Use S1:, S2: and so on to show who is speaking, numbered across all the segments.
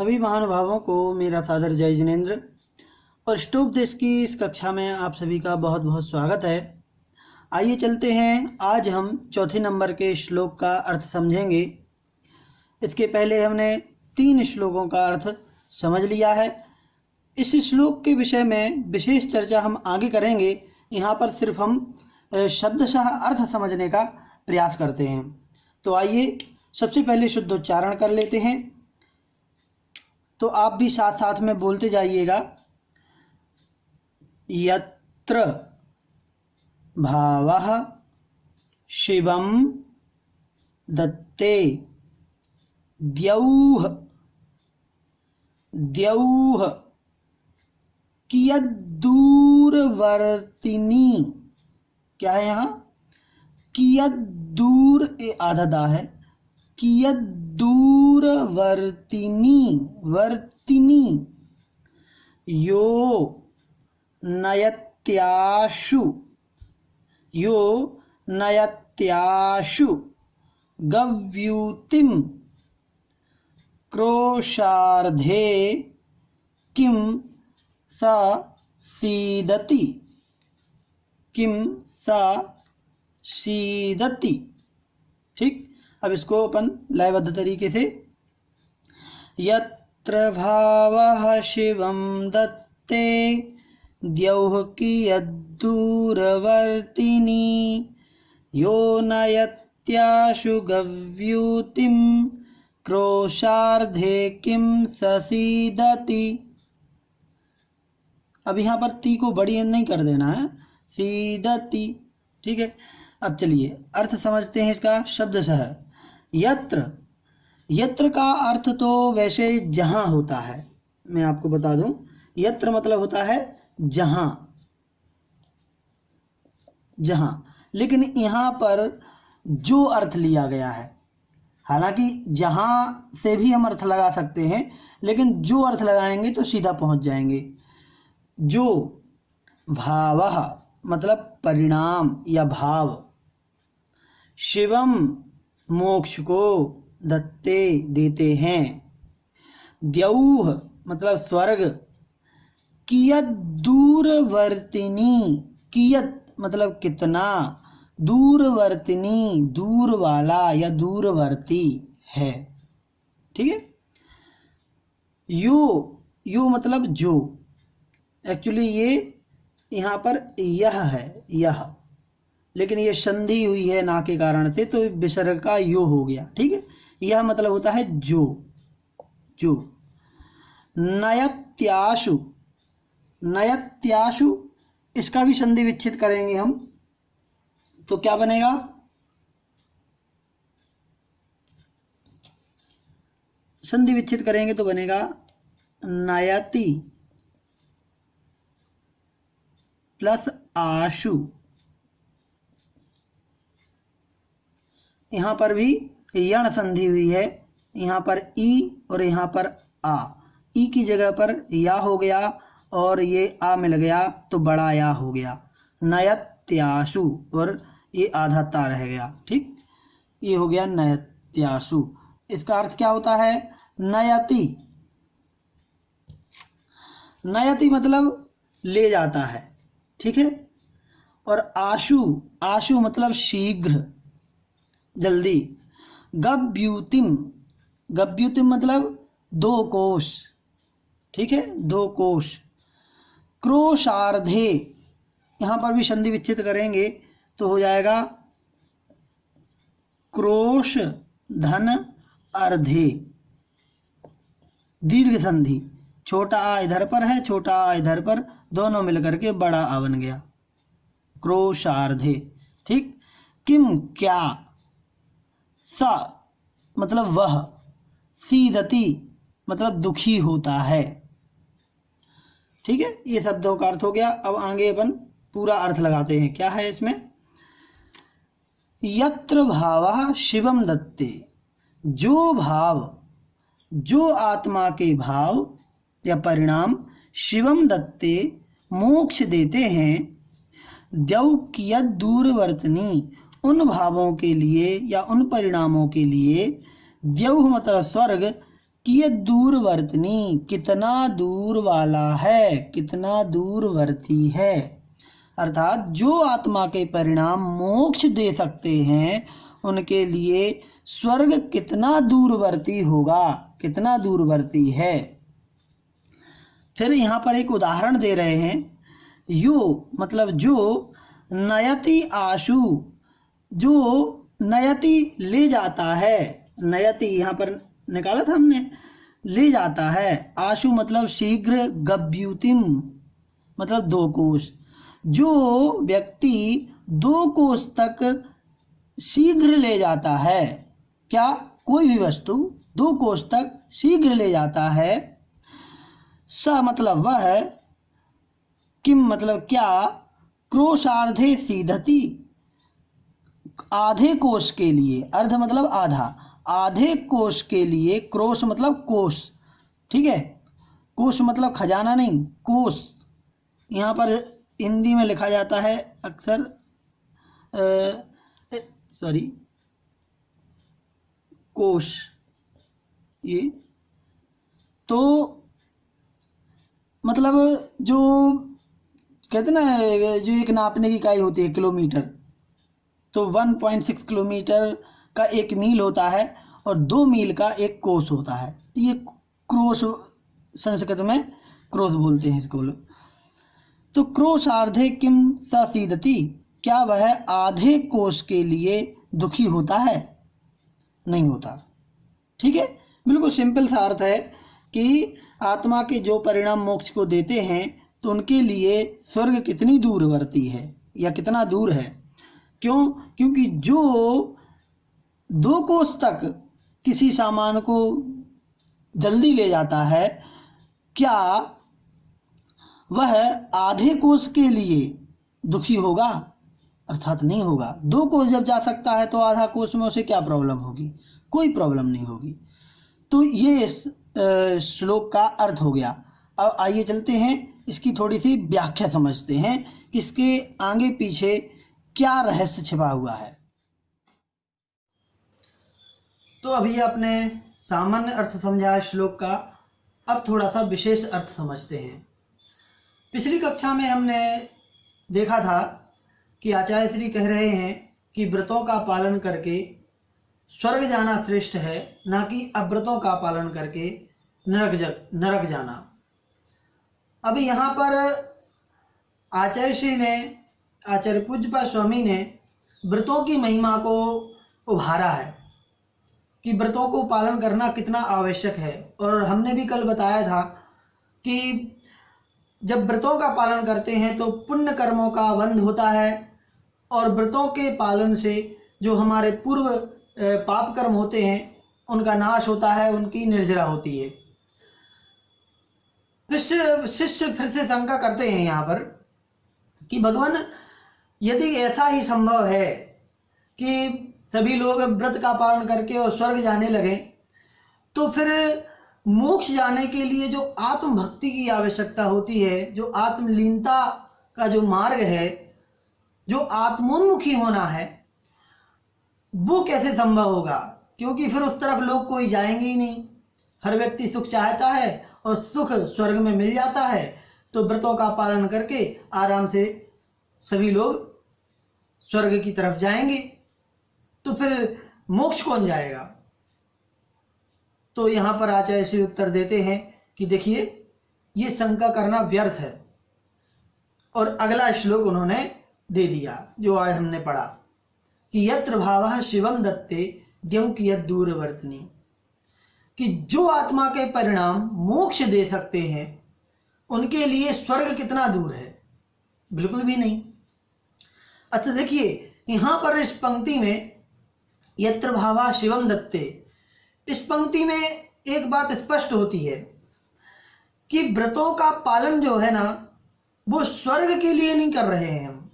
S1: सभी महानुभावों को मेरा सादर जय जिनेंद्र और स्टोप देश की इस कक्षा में आप सभी का बहुत बहुत स्वागत है। आइए चलते हैं, आज हम चौथे नंबर के श्लोक का अर्थ समझेंगे। इसके पहले हमने 3 श्लोकों का अर्थ समझ लिया है। इस श्लोक के विषय में विशेष चर्चा हम आगे करेंगे। यहाँ पर सिर्फ हम शब्दशः अर्थ समझने का प्रयास करते हैं। तो आइए सबसे पहले शुद्धोच्चारण कर लेते हैं। तो आप भी साथ साथ में बोलते जाइएगा। यत्र भावः शिवं दत्ते द्यौः द्यौः कियद्दूरवर्तिनी। क्या है यहाँ? कियद्दूर आधा दा है। कियद्दूरवर्तिनी वर्तिनी यो नयत्याशु गव्यूतिम क्रोशार्धे किम स सीदति ठीक। अब इसको अपन लयबद्ध तरीके से, यत्र भावः शिवं दत्ते द्यौः कियद्दूरवर्तिनी यो नयत्याशु गव्यूतिं क्रोशार्धे किं ससीदति। अब यहाँ पर ती को बड़ी नहीं कर देना है, सीदति। ठीक है। अब चलिए अर्थ समझते हैं इसका शब्दशः। यत्र का अर्थ तो वैसे जहां होता है, मैं आपको बता दूं। यत्र मतलब होता है जहां, लेकिन यहाँ पर जो अर्थ लिया गया है, हालांकि जहां से भी हम अर्थ लगा सकते हैं, लेकिन जो अर्थ लगाएंगे तो सीधा पहुंच जाएंगे। जो भावः मतलब परिणाम या भाव, शिवम मोक्ष को, दत्ते देते हैं, द्यौः मतलब स्वर्ग, कियत् दूरवर्तिनी, कियत् मतलब कितना, दूरवर्तिनी दूर वाला या दूरवर्ती है। ठीक है। यो मतलब जो, एक्चुअली ये यहाँ पर यह है, यह, लेकिन ये संधि हुई है ना के कारण से, तो विसर्ग का यो हो गया। ठीक है। यह मतलब होता है जो। नयत्याशु, नयत्याशु इसका भी संधि विच्छेद करेंगे हम, तो क्या बनेगा? संधि विच्छेद करेंगे तो बनेगा नयति प्लस आशु। यहाँ पर भी यण संधि हुई है, यहाँ पर ई और यहाँ पर आ। ई की जगह पर या हो गया और ये आ मिल गया तो बड़ा या हो गया, नयत्याशु, और ये आधा ता रह गया। ठीक, ये हो गया नयत्याशु। इसका अर्थ क्या होता है? नयति, नयति मतलब ले जाता है। ठीक है। और आशु, आशु मतलब शीघ्र, जल्दी। गव्यूतिम, गव्यूतिम मतलब 2 कोश। ठीक है, 2 कोश। क्रोशार्धे, यहाँ पर भी संधि विच्छेद करेंगे तो हो जाएगा क्रोश धन अर्धे, दीर्घ संधि। छोटा आ इधर पर है, छोटा आ इधर पर, दोनों मिलकर के बड़ा आ बन गया, क्रोशार्धे। ठीक। किम क्या, सा मतलब वह, सीदति मतलब दुखी होता है। ठीक है, ये शब्दों का अर्थ हो गया। अब आगे अपन पूरा अर्थ लगाते हैं। क्या है इसमें? यत्र भावः शिवम दत्ते, जो भाव, जो आत्मा के भाव या परिणाम शिवम दत्ते मोक्ष देते हैं, द्यौ कियत् दूरवर्तिनी उन भावों के लिए या उन परिणामों के लिए, द्यौः मतलब स्वर्ग, कियत दूरवर्तिनी, कितना दूर वाला है, कितना दूरवर्ती है। अर्थात जो आत्मा के परिणाम मोक्ष दे सकते हैं उनके लिए स्वर्ग कितना दूरवर्ती होगा, कितना दूरवर्ती है। फिर यहाँ पर एक उदाहरण दे रहे हैं। यो मतलब जो, नयति आशु जो नयति ले जाता है, नयति यहाँ पर निकाला था हमने, ले जाता है। आशु मतलब शीघ्र, गभ्युतिम मतलब 2 कोस। जो व्यक्ति 2 कोस तक शीघ्र ले जाता है, क्या, कोई भी वस्तु 2 कोस तक शीघ्र ले जाता है। स मतलब वह, किम मतलब क्या, क्रोशार्धे सीधति आधे कोश के लिए, अर्ध मतलब आधा, आधे कोश के लिए, क्रोश मतलब कोश, ठीक है, कोश मतलब खजाना नहीं, कोश यहाँ पर हिंदी में लिखा जाता है अक्सर, सॉरी, कोश, ये तो मतलब जो कहते ना, जो एक नापने की इकाई होती है किलोमीटर, तो 1.6 किलोमीटर का 1 मील होता है और 2 मील का 1 कोस होता है। ये क्रोश, संस्कृत में क्रोश बोलते हैं इसको लोग। तो क्रोशार्धे किम ससीदति, क्या वह आधे कोस के लिए दुखी होता है, नहीं होता। ठीक है, बिल्कुल सिंपल सा अर्थ है कि आत्मा के जो परिणाम मोक्ष को देते हैं तो उनके लिए स्वर्ग कितनी दूरवर्ती है या कितना दूर है। क्यों? क्योंकि जो 2 कोस तक किसी सामान को जल्दी ले जाता है, क्या वह आधे कोस के लिए दुखी होगा? अर्थात नहीं होगा। 2 कोस जब जा सकता है तो आधा कोस में उसे क्या प्रॉब्लम होगी? कोई प्रॉब्लम नहीं होगी। तो ये इस श्लोक का अर्थ हो गया। अब आइए चलते हैं, इसकी थोड़ी सी व्याख्या समझते हैं कि इसके आगे पीछे क्या रहस्य छिपा हुआ है। तो अभी आपने सामान्य अर्थ समझा श्लोक का, अब थोड़ा सा विशेष अर्थ समझते हैं। पिछली कक्षा में हमने देखा था कि आचार्य श्री कह रहे हैं कि व्रतों का पालन करके स्वर्ग जाना श्रेष्ठ है, ना कि अव्रतों का पालन करके नरक जाना। अभी यहाँ पर आचार्य श्री ने, आचार्य पूज्यपाद स्वामी ने व्रतों की महिमा को उभारा है कि व्रतों को पालन करना कितना आवश्यक है। और हमने भी कल बताया था कि जब व्रतों का पालन करते हैं तो पुण्य कर्मों का बंध होता है और व्रतों के पालन से जो हमारे पूर्व पाप कर्म होते हैं उनका नाश होता है, उनकी निर्जरा होती है। शिष्य फिर से शंका करते हैं यहाँ पर कि भगवान, यदि ऐसा ही संभव है कि सभी लोग व्रत का पालन करके और स्वर्ग जाने लगे, तो फिर मोक्ष जाने के लिए जो आत्म भक्ति की आवश्यकता होती है, जो आत्मलीनता का जो मार्ग है, जो आत्मोन्मुखी होना है, वो कैसे संभव होगा? क्योंकि फिर उस तरफ लोग कोई जाएंगे ही नहीं। हर व्यक्ति सुख चाहता है और सुख स्वर्ग में मिल जाता है, तो व्रतों का पालन करके आराम से सभी लोग स्वर्ग की तरफ जाएंगे, तो फिर मोक्ष कौन जाएगा? तो यहाँ पर आचार्य श्री उत्तर देते हैं कि देखिए, ये शंका करना व्यर्थ है। और अगला श्लोक उन्होंने दे दिया जो आज हमने पढ़ा कि यत्र भावः शिवम दत्ते द्यौ कियत दूरवर्तिनी, कि जो आत्मा के परिणाम मोक्ष दे सकते हैं उनके लिए स्वर्ग कितना दूर है? बिल्कुल भी नहीं। अच्छा देखिए, यहां पर इस पंक्ति में यत्र भावः शिवम दत्ते, इस पंक्ति में एक बात स्पष्ट होती है कि व्रतों का पालन जो है ना, वो स्वर्ग के लिए नहीं कर रहे हैं हम,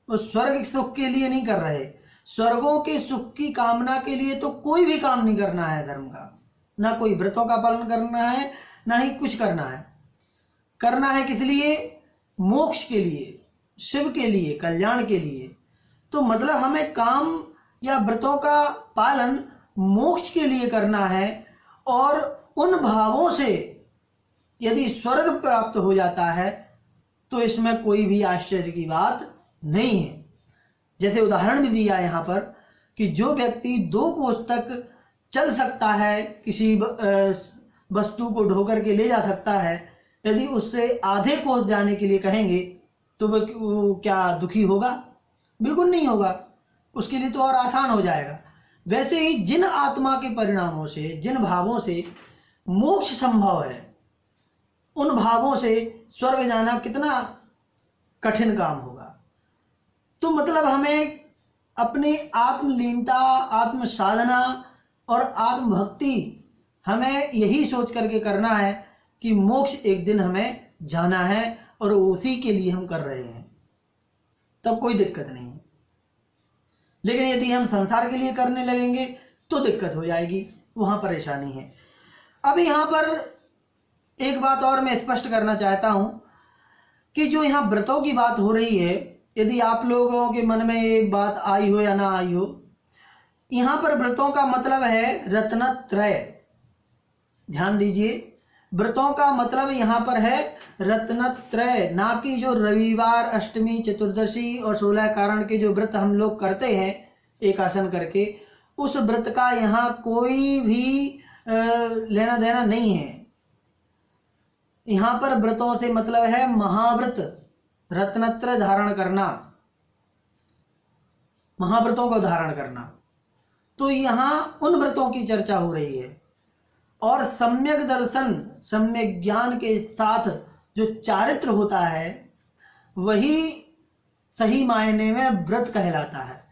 S1: वो स्वर्ग सुख के लिए नहीं कर रहे। स्वर्गों के सुख की कामना के लिए तो कोई भी काम नहीं करना है धर्म का, ना कोई व्रतों का पालन करना है, ना ही कुछ करना है। करना है किस लिए? मोक्ष के लिए, शिव के लिए, कल्याण के लिए। तो मतलब हमें काम या व्रतों का पालन मोक्ष के लिए करना है और उन भावों से यदि स्वर्ग प्राप्त हो जाता है तो इसमें कोई भी आश्चर्य की बात नहीं है। जैसे उदाहरण भी दिया यहाँ पर कि जो व्यक्ति 2 कोस तक चल सकता है, किसी वस्तु को ढोकर के ले जा सकता है, यदि उससे आधे कोस जाने के लिए कहेंगे तो वो क्या दुखी होगा? बिल्कुल नहीं होगा, उसके लिए तो और आसान हो जाएगा। वैसे ही जिन आत्मा के परिणामों से, जिन भावों से मोक्ष संभव है, उन भावों से स्वर्ग जाना कितना कठिन काम होगा। तो मतलब हमें अपनी आत्मलीनता, आत्म साधना और आत्म भक्ति हमें यही सोच करके करना है कि मोक्ष एक दिन हमें जाना है और उसी के लिए हम कर रहे हैं, तब कोई दिक्कत नहीं है। लेकिन यदि हम संसार के लिए करने लगेंगे तो दिक्कत हो जाएगी, वहां परेशानी है। अब यहाँ पर एक बात और मैं स्पष्ट करना चाहता हूं कि जो यहाँ व्रतों की बात हो रही है, यदि आप लोगों के मन में ये बात आई हो या ना आई हो, यहाँ पर व्रतों का मतलब है रत्नत्रय। ध्यान दीजिए, व्रतों का मतलब यहाँ पर है रत्नत्रय, ना कि जो रविवार, अष्टमी, चतुर्दशी और 16 कारण के जो व्रत हम लोग करते हैं एक आसन करके, उस व्रत का यहाँ कोई भी लेना देना नहीं है। यहाँ पर व्रतों से मतलब है महाव्रत, रत्नत्रय धारण करना, महाव्रतों को धारण करना। तो यहाँ उन व्रतों की चर्चा हो रही है। और सम्यक दर्शन, सम्यक ज्ञान के साथ जो चारित्र होता है वही सही मायने में व्रत कहलाता है।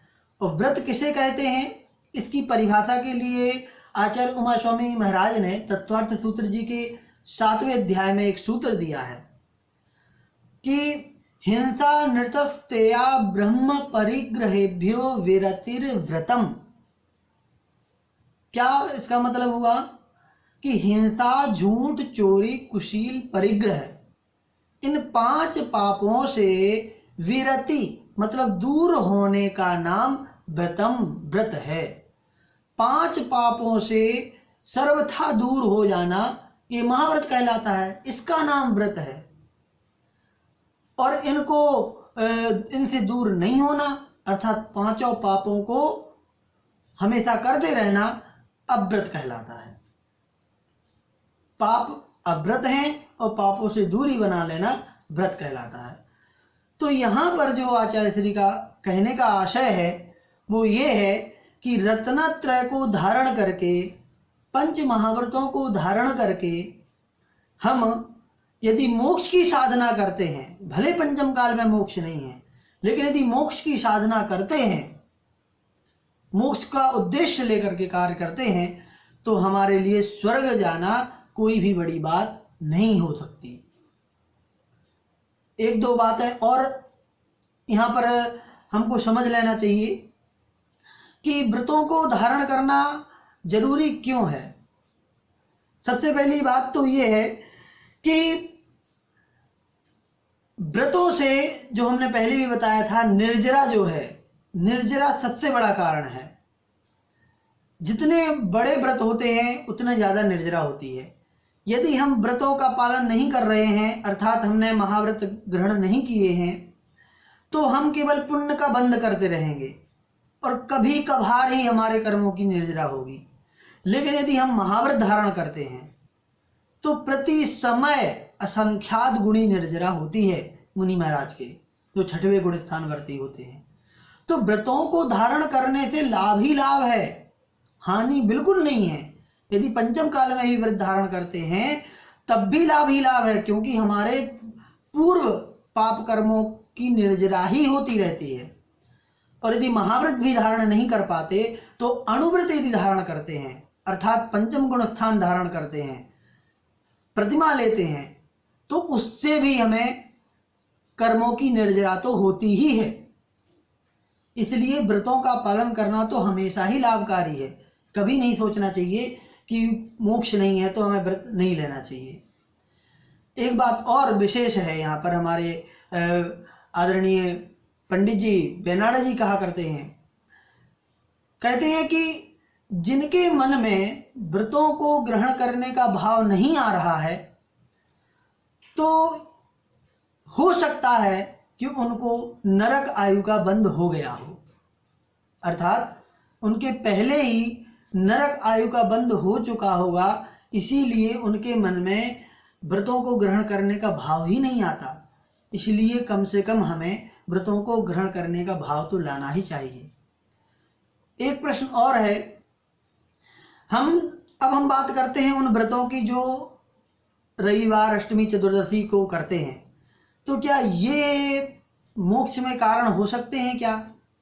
S1: और व्रत किसे कहते हैं, इसकी परिभाषा के लिए आचार्य उमा स्वामी महाराज ने तत्वार्थ सूत्र जी के 7वें अध्याय में एक सूत्र दिया है कि हिंसा नृतस्तेया ब्रह्म परिग्रहेभ्यो विरतिर्व्रतम। क्या इसका मतलब हुआ कि हिंसा, झूठ, चोरी, कुशील, परिग्रह, इन 5 पापों से विरति मतलब दूर होने का नाम व्रतम, व्रत है। 5 पापों से सर्वथा दूर हो जाना ये महाव्रत कहलाता है, इसका नाम व्रत है। और इनसे दूर नहीं होना अर्थात 5 पापों को हमेशा करते रहना अव्रत कहलाता है। पाप अव्रत हैं और पापों से दूरी बना लेना व्रत कहलाता है। तो यहां पर जो आचार्य श्री का कहने का आशय है वो ये है कि रत्नत्रय को धारण करके, 5 महाव्रतों को धारण करके हम यदि मोक्ष की साधना करते हैं, भले पंचम काल में मोक्ष नहीं है, लेकिन यदि मोक्ष की साधना करते हैं, मोक्ष का उद्देश्य लेकर के कार्य करते हैं, तो हमारे लिए स्वर्ग जाना कोई भी बड़ी बात नहीं हो सकती। 1-2 बातें और यहां पर हमको समझ लेना चाहिए कि व्रतों को धारण करना जरूरी क्यों है। सबसे पहली बात तो यह है कि व्रतों से, जो हमने पहले भी बताया था, निर्जरा जो है, निर्जरा सबसे बड़ा कारण है। जितने बड़े व्रत होते हैं उतने ज्यादा निर्जरा होती है। यदि हम व्रतों का पालन नहीं कर रहे हैं, अर्थात हमने महाव्रत ग्रहण नहीं किए हैं, तो हम केवल पुण्य का बंद करते रहेंगे और कभी कभार ही हमारे कर्मों की निर्जरा होगी। लेकिन यदि हम महाव्रत धारण करते हैं तो प्रति समय असंख्यात गुणी निर्जरा होती है मुनि महाराज के, जो 6वें गुण स्थान वर्ती होते हैं। तो व्रतों को धारण करने से लाभ ही लाभ है, हानि बिल्कुल नहीं है। यदि पंचम काल में ही व्रत धारण करते हैं तब भी लाभ ही लाभ है, क्योंकि हमारे पूर्व पाप कर्मों की निर्जरा ही होती रहती है। और यदि महाव्रत भी धारण नहीं कर पाते तो अणुव्रत यदि धारण करते हैं, अर्थात पंचम गुण स्थान धारण करते हैं, प्रतिमा लेते हैं, तो उससे भी हमें कर्मों की निर्जरा तो होती ही है। इसलिए व्रतों का पालन करना तो हमेशा ही लाभकारी है। कभी नहीं सोचना चाहिए कि मोक्ष नहीं है तो हमें व्रत नहीं लेना चाहिए। एक बात और विशेष है, यहाँ पर हमारे आदरणीय पंडित जी बेनाड़ा जी कहा करते हैं, कहते हैं कि जिनके मन में व्रतों को ग्रहण करने का भाव नहीं आ रहा है, तो हो सकता है कि उनको नरक आयु का बंध हो गया हो, अर्थात उनके पहले ही नरक आयु का बंध हो चुका होगा, इसीलिए उनके मन में व्रतों को ग्रहण करने का भाव ही नहीं आता। इसलिए कम से कम हमें व्रतों को ग्रहण करने का भाव तो लाना ही चाहिए। एक प्रश्न और है, अब हम बात करते हैं उन व्रतों की जो रविवार, अष्टमी, चतुर्दशी को करते हैं। तो क्या ये मोक्ष में कारण हो सकते हैं क्या?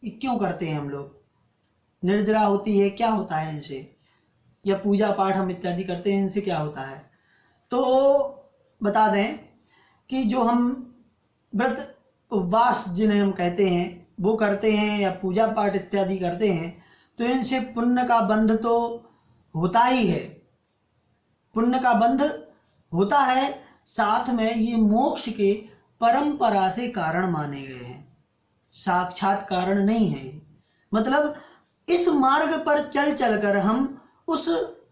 S1: ये क्यों करते हैं हम लोग? निर्जरा होती है, क्या होता है इनसे? या पूजा पाठ हम इत्यादि करते हैं, इनसे क्या होता है? तो बता दें कि जो हम व्रत उपवास जिन्हें हम कहते हैं वो करते हैं या पूजा पाठ इत्यादि करते हैं, तो इनसे पुण्य का बंध तो होता ही है, पुण्य का बंध होता है, साथ में ये मोक्ष के परंपरा से कारण माने गए हैं, साक्षात कारण नहीं है। मतलब इस मार्ग पर चल चलकर हम उस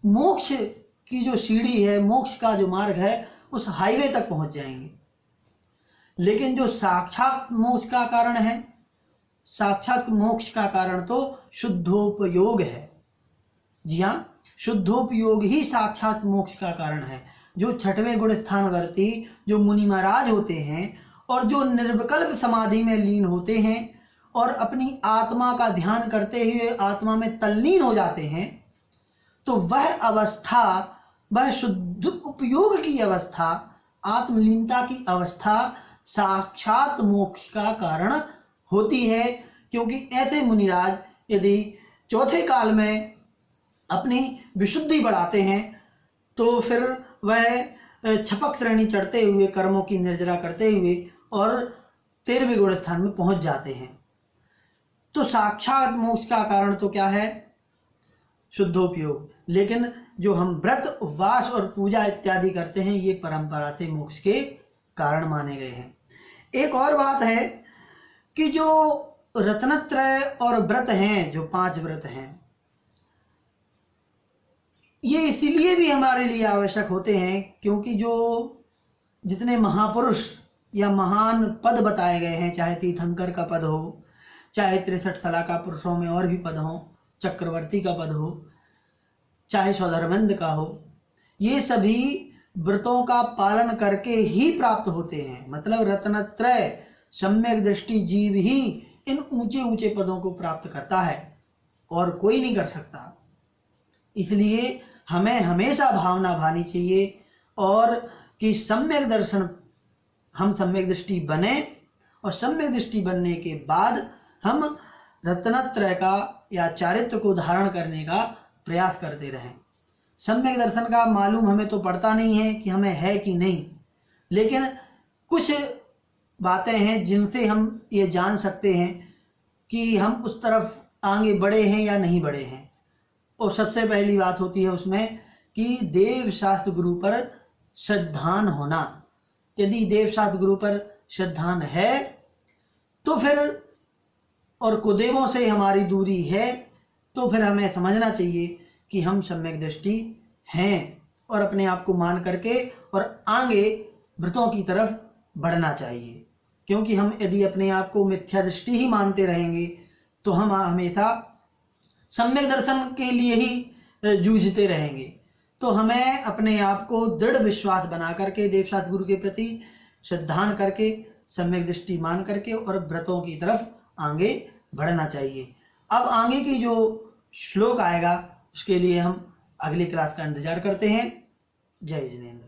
S1: मोक्ष की जो सीढ़ी है, मोक्ष का जो मार्ग है, उस हाईवे तक पहुंच जाएंगे। लेकिन जो साक्षात मोक्ष का कारण है, साक्षात मोक्ष का कारण तो शुद्धोपयोग है। जी हाँ, शुद्धोपयोग ही साक्षात मोक्ष का कारण है। जो छठवें गुण स्थानवर्ती जो मुनि महाराज होते हैं और जो निर्विकल्प समाधि में लीन होते हैं और अपनी आत्मा का ध्यान करते हुए आत्मा में तल्लीन हो जाते हैं, तो वह अवस्था, वह शुद्ध उपयोग की अवस्था, आत्मलीनता की अवस्था साक्षात मोक्ष का कारण होती है। क्योंकि ऐसे मुनिराज यदि चौथे काल में अपनी विशुद्धि बढ़ाते हैं, तो फिर वह छपक श्रेणी चढ़ते हुए, कर्मों की निर्जरा करते हुए और 13वें गुण स्थान में पहुंच जाते हैं। तो साक्षात मोक्ष का कारण तो क्या है? शुद्धोपयोग। लेकिन जो हम व्रत, उपवास और पूजा इत्यादि करते हैं, ये परंपरा से मोक्ष के कारण माने गए हैं। एक और बात है कि जो रत्नत्रय और व्रत हैं, जो 5 व्रत हैं, ये इसीलिए भी हमारे लिए आवश्यक होते हैं क्योंकि जो जितने महापुरुष या महान पद बताए गए हैं, चाहे तीर्थंकर का पद हो, चाहे 63 सलाका पुरुषों में और भी पद हो, चक्रवर्ती का पद हो, चाहे सौधर्मेंद्र का हो, ये सभी व्रतों का पालन करके ही प्राप्त होते हैं। मतलब रत्नत्रय, सम्यक दृष्टि जीव ही इन ऊंचे ऊंचे पदों को प्राप्त करता है और कोई नहीं कर सकता। इसलिए हमें हमेशा भावना भानी चाहिए और कि सम्यक दर्शन, हम सम्यक दृष्टि बने और सम्यक दृष्टि बनने के बाद हम रत्नत्रय का या चारित्र को धारण करने का प्रयास करते रहें। सम्यक दर्शन का मालूम हमें तो पड़ता नहीं है कि हमें है कि नहीं, लेकिन कुछ बातें हैं जिनसे हम ये जान सकते हैं कि हम उस तरफ आगे बढ़े हैं या नहीं बढ़े हैं। और सबसे पहली बात होती है उसमें कि देव शास्त्र गुरु पर श्रद्धान होना। यदि देव शास्त्र गुरु पर श्रद्धान है तो फिर, और कुदेवों से हमारी दूरी है, तो फिर हमें समझना चाहिए कि हम सम्यक दृष्टि हैं और अपने आप को मान करके और आगे व्रतों की तरफ बढ़ना चाहिए। क्योंकि हम यदि अपने आप को मिथ्या दृष्टि ही मानते रहेंगे तो हम हमेशा सम्यक दर्शन के लिए ही जूझते रहेंगे। तो हमें अपने आप को दृढ़ विश्वास बना करके, देवशास्त्र गुरु के प्रति श्रद्धान करके, सम्यक दृष्टि मान करके और व्रतों की तरफ आगे बढ़ना चाहिए। अब आगे की जो श्लोक आएगा उसके लिए हम अगली क्लास का इंतजार करते हैं। जय जिनेंद्र।